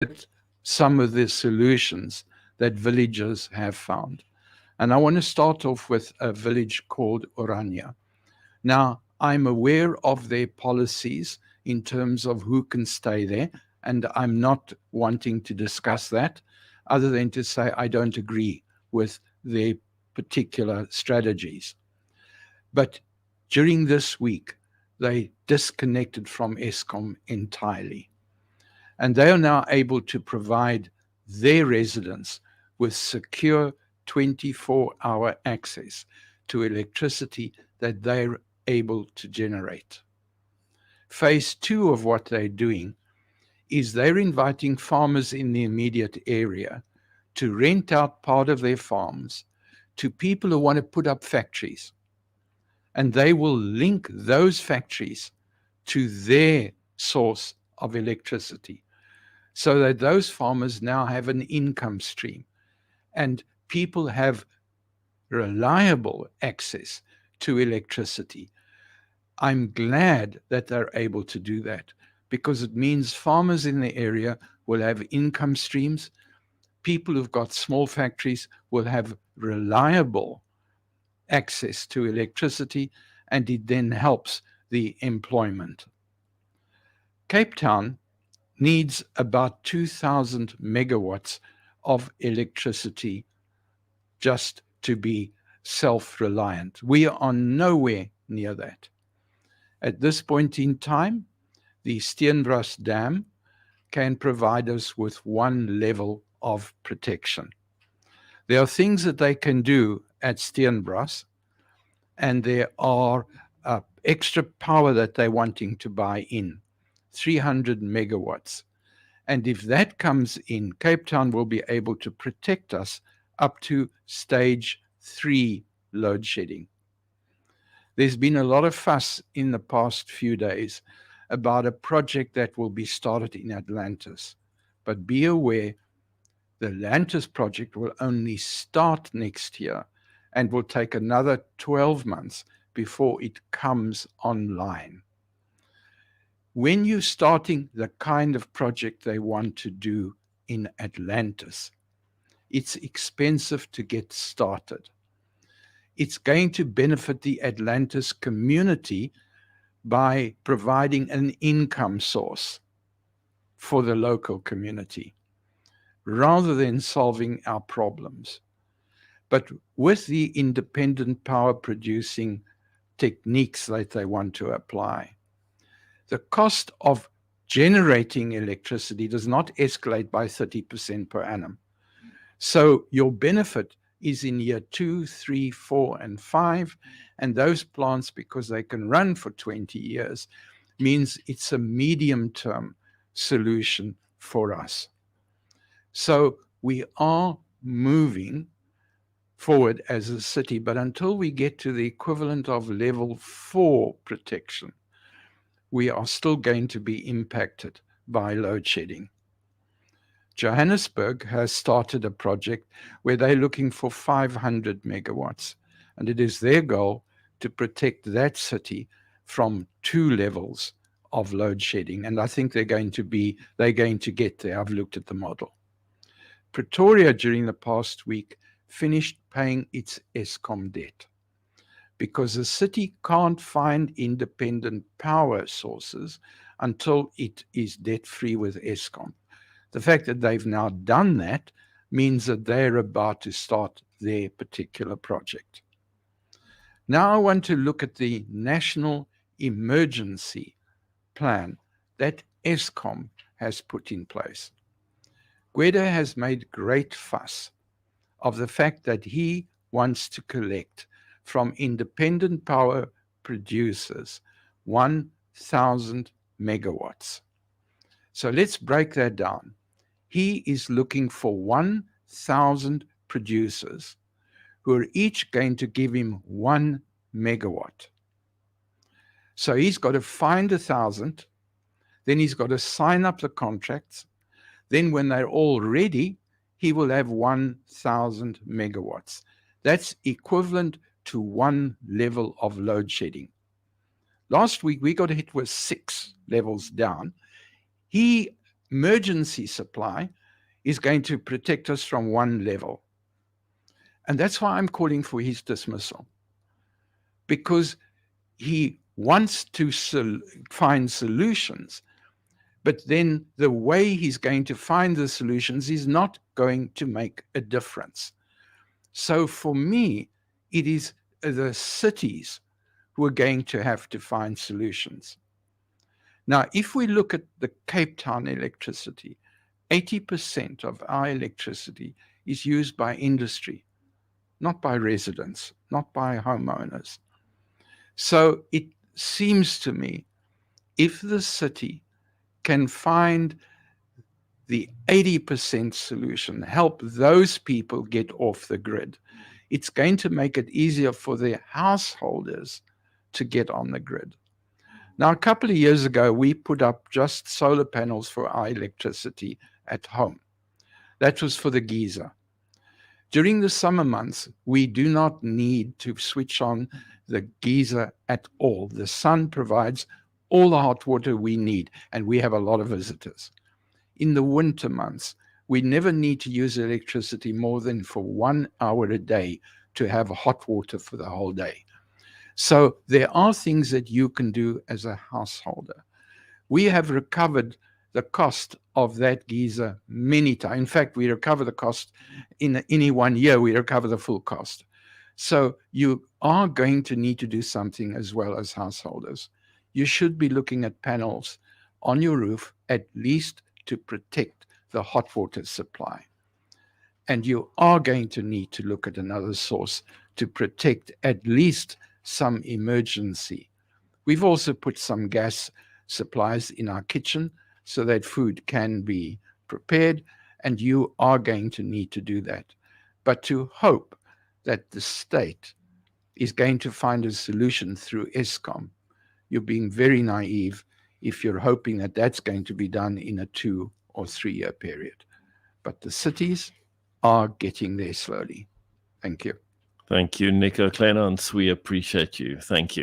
at some of the solutions that villagers have found. And I want to start off with a village called Orania. Now, I'm aware of their policies in terms of who can stay there, and I'm not wanting to discuss that other than to say I don't agree with their particular strategies. But during this week, they disconnected from ESKOM entirely. And they are now able to provide their residents with secure 24-hour access to electricity that they're able to generate. Phase two of what they're doing is they're inviting farmers in the immediate area to rent out part of their farms to people who want to put up factories. And they will link those factories to their source of electricity so that those farmers now have an income stream and people have reliable access to electricity. I'm glad that they're able to do that because it means farmers in the area will have income streams. People who've got small factories will have reliable access to electricity, and it then helps the employment. Cape Town needs about 2,000 megawatts of electricity just to be self-reliant. We are nowhere near that. At this point in time, the Steenbras Dam can provide us with one level of protection. There are things that they can do at Steenbras, and there are extra power that they're wanting to buy in, 300 megawatts. And if that comes in, Cape Town will be able to protect us up to stage 3 load shedding. There's been a lot of fuss in the past few days about a project that will be started in Atlantis. But be aware, the Atlantis project will only start next year and will take another 12 months before it comes online. When you're starting the kind of project they want to do in Atlantis, it's expensive to get started. It's going to benefit the Atlantis community by providing an income source for the local community rather than solving our problems. But with the independent power producing techniques that they want to apply, the cost of generating electricity does not escalate by 30% per annum. So your benefit is in year 2, 3, 4, and 5. And those plants, because they can run for 20 years, means it's a medium-term solution for us. So we are moving forward as a city, but until we get to the equivalent of level 4 protection, we are still going to be impacted by load shedding. Johannesburg has started a project where they're looking for 500 megawatts, and it is their goal to protect that city from 2 levels of load shedding. And I think they're going to get there. I've looked at the model. Pretoria, during the past week, finished paying its ESKOM debt because the city can't find independent power sources until it is debt-free with ESKOM. The fact that they've now done that means that they're about to start their particular project. Now I want to look at the national emergency plan that ESKOM has put in place. Gwede has made great fuss of the fact that he wants to collect from independent power producers 1,000 megawatts. So let's break that down. He is looking for 1,000 producers who are each going to give him 1 megawatt. So he's got to find 1,000, then he's got to sign up the contracts. Then when they're all ready, he will have 1,000 megawatts. That's equivalent to 1 level of load shedding. Last week, we got hit with 6 levels down. He emergency supply is going to protect us from one level. And that's why I'm calling for his dismissal, because he wants to find solutions, but then the way he's going to find the solutions is not going to make a difference. So for me, it is the cities who are going to have to find solutions. Now, if we look at the Cape Town electricity, 80% of our electricity is used by industry, not by residents, not by homeowners. So it seems to me, if the city can find the 80% solution, help those people get off the grid, it's going to make it easier for their householders to get on the grid. Now, a couple of years ago, we put up just solar panels for our electricity at home. That was for the geyser. During the summer months, we do not need to switch on the geyser at all. The sun provides all the hot water we need, and we have a lot of visitors. In the winter months, we never need to use electricity more than for 1 hour a day to have hot water for the whole day. So there are things that you can do as a householder. We have recovered the cost of that geyser many times. In fact, we recover the cost in any 1 year, we recover the full cost. So you are going to need to do something as well as householders. You should be looking at panels on your roof, at least to protect the hot water supply. And you are going to need to look at another source to protect at least some emergency. We've also put some gas supplies in our kitchen so that food can be prepared, and you are going to need to do that. But to hope that the state is going to find a solution through ESKOM, you're being very naive if you're hoping that that's going to be done in a 2 or 3 year period. But the cities are getting there slowly. Thank you. Thank you, Nico Kleynhans. We appreciate you. Thank you.